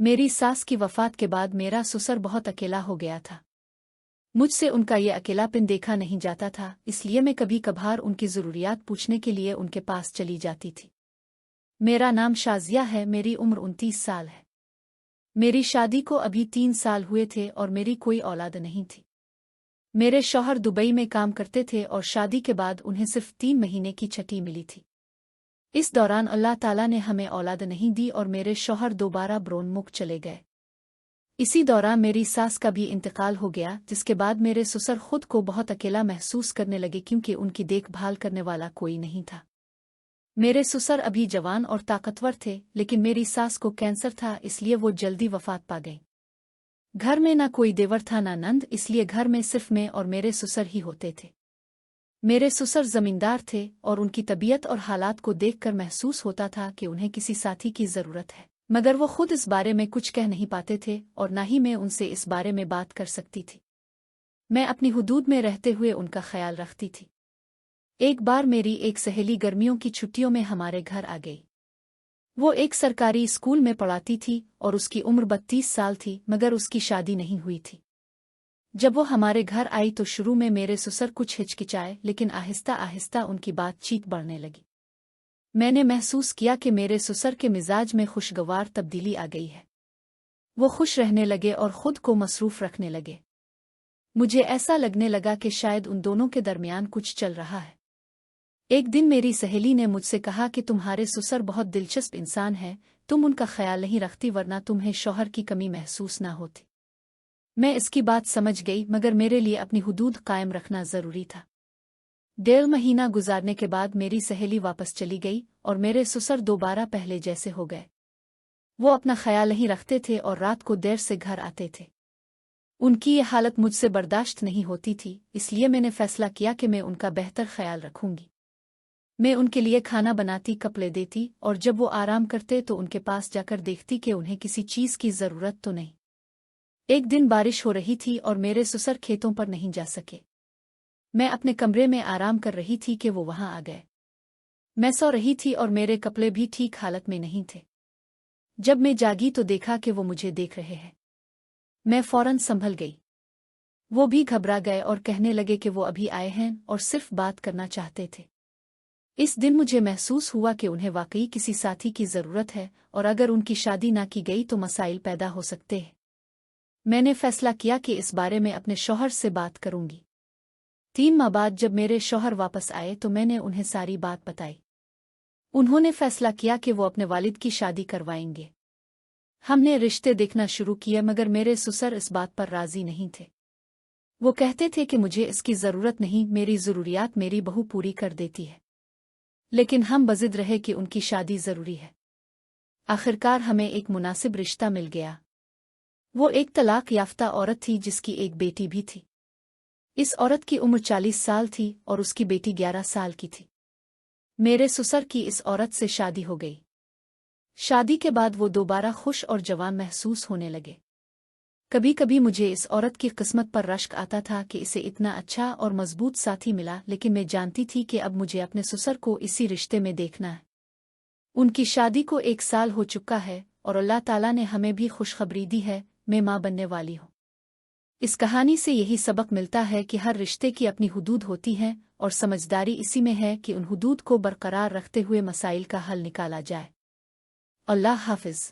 मेरी सास की वफात के बाद मेरा ससुर बहुत अकेला हो गया था। मुझसे उनका ये अकेलापन देखा नहीं जाता था, इसलिए मैं कभी कभार उनकी ज़रूरियात पूछने के लिए उनके पास चली जाती थी। मेरा नाम शाजिया है, मेरी उम्र 29 साल है। मेरी शादी को अभी 3 साल हुए थे और मेरी कोई औलाद नहीं थी। मेरे शौहर दुबई में काम करते थे और शादी के बाद उन्हें सिर्फ 3 महीने की छुट्टी मिली थी। इस दौरान अल्लाह ताला ने हमें औलाद नहीं दी और मेरे शौहर दोबारा ब्रोनमुख चले गए। इसी दौरान मेरी सास का भी इंतकाल हो गया, जिसके बाद मेरे ससुर खुद को बहुत अकेला महसूस करने लगे क्योंकि उनकी देखभाल करने वाला कोई नहीं था। मेरे ससुर अभी जवान और ताकतवर थे, लेकिन मेरी सास को कैंसर था, इसलिए वो जल्दी वफात पा गई। घर में ना कोई देवर था ना नंद, इसलिए घर में सिर्फ मैं और मेरे ससुर ही होते थे। मेरे ससुर जमींदार थे और उनकी तबीयत और हालात को देखकर महसूस होता था कि उन्हें किसी साथी की ज़रूरत है, मगर वो खुद इस बारे में कुछ कह नहीं पाते थे और ना ही मैं उनसे इस बारे में बात कर सकती थी। मैं अपनी हुदूद में रहते हुए उनका ख्याल रखती थी। एक बार मेरी एक सहेली गर्मियों की छुट्टियों में हमारे घर आ गई। वो एक सरकारी स्कूल में पढ़ाती थी और उसकी उम्र 32 साल थी, मगर उसकी शादी नहीं हुई थी। जब वो हमारे घर आई तो शुरू में मेरे ससुर कुछ हिचकिचाए, लेकिन आहिस्ता आहिस्ता उनकी बातचीत बढ़ने लगी। मैंने महसूस किया कि मेरे ससुर के मिजाज में खुशगवार तब्दीली आ गई है। वो खुश रहने लगे और खुद को मसरूफ रखने लगे। मुझे ऐसा लगने लगा कि शायद उन दोनों के दरमियान कुछ चल रहा है। एक दिन मेरी सहेली ने मुझसे कहा कि तुम्हारे ससुर बहुत दिलचस्प इंसान हैं, तुम उनका ख्याल नहीं रखती, वरना तुम्हें शौहर की कमी महसूस ना होती। मैं इसकी बात समझ गई, मगर मेरे लिए अपनी हुदूद कायम रखना जरूरी था। 1.5 महीना गुजारने के बाद मेरी सहेली वापस चली गई और मेरे ससुर दोबारा पहले जैसे हो गए। वो अपना ख्याल नहीं रखते थे और रात को देर से घर आते थे। उनकी ये हालत मुझसे बर्दाश्त नहीं होती थी, इसलिए मैंने फैसला किया कि मैं उनका बेहतर ख्याल रखूंगी। मैं उनके लिए खाना बनाती, कपड़े देती और जब वो आराम करते तो उनके पास जाकर देखती कि उन्हें किसी चीज़ की ज़रूरत तो नहीं। एक दिन बारिश हो रही थी और मेरे ससुर खेतों पर नहीं जा सके। मैं अपने कमरे में आराम कर रही थी कि वो वहां आ गए। मैं सो रही थी और मेरे कपड़े भी ठीक हालत में नहीं थे। जब मैं जागी तो देखा कि वो मुझे देख रहे हैं। मैं फौरन संभल गई। वो भी घबरा गए और कहने लगे कि वो अभी आए हैं और सिर्फ बात करना चाहते थे। इस दिन मुझे महसूस हुआ कि उन्हें वाकई किसी साथी की ज़रूरत है और अगर उनकी शादी ना की गई तो मसाइल पैदा हो सकते हैं। मैंने फैसला किया कि इस बारे में अपने शौहर से बात करूंगी। 3 माह बाद जब मेरे शौहर वापस आए तो मैंने उन्हें सारी बात बताई। उन्होंने फैसला किया कि वो अपने वालिद की शादी करवाएंगे। हमने रिश्ते देखना शुरू किए, मगर मेरे ससुर इस बात पर राजी नहीं थे। वो कहते थे कि मुझे इसकी ज़रूरत नहीं, मेरी ज़रूरियात मेरी बहू पूरी कर देती है। लेकिन हम बज़िद रहे कि उनकी शादी ज़रूरी है। आखिरकार हमें एक मुनासिब रिश्ता मिल गया। वो एक तलाक याफ्ता औरत थी जिसकी एक बेटी भी थी। इस औरत की उम्र 40 साल थी और उसकी बेटी 11 साल की थी। मेरे ससुर की इस औरत से शादी हो गई। शादी के बाद वो दोबारा खुश और जवान महसूस होने लगे। कभी कभी मुझे इस औरत की किस्मत पर रश्क आता था कि इसे इतना अच्छा और मजबूत साथी मिला, लेकिन मैं जानती थी कि अब मुझे अपने ससुर को इसी रिश्ते में देखना है। उनकी शादी को 1 साल हो चुका है और अल्लाह ताला ने हमें भी खुशखबरी दी है, मैं माँ बनने वाली हूँ। इस कहानी से यही सबक मिलता है कि हर रिश्ते की अपनी हुदूद होती हैं और समझदारी इसी में है कि उन हुदूद को बरकरार रखते हुए मसाइल का हल निकाला जाए। अल्लाह हाफ़िज़।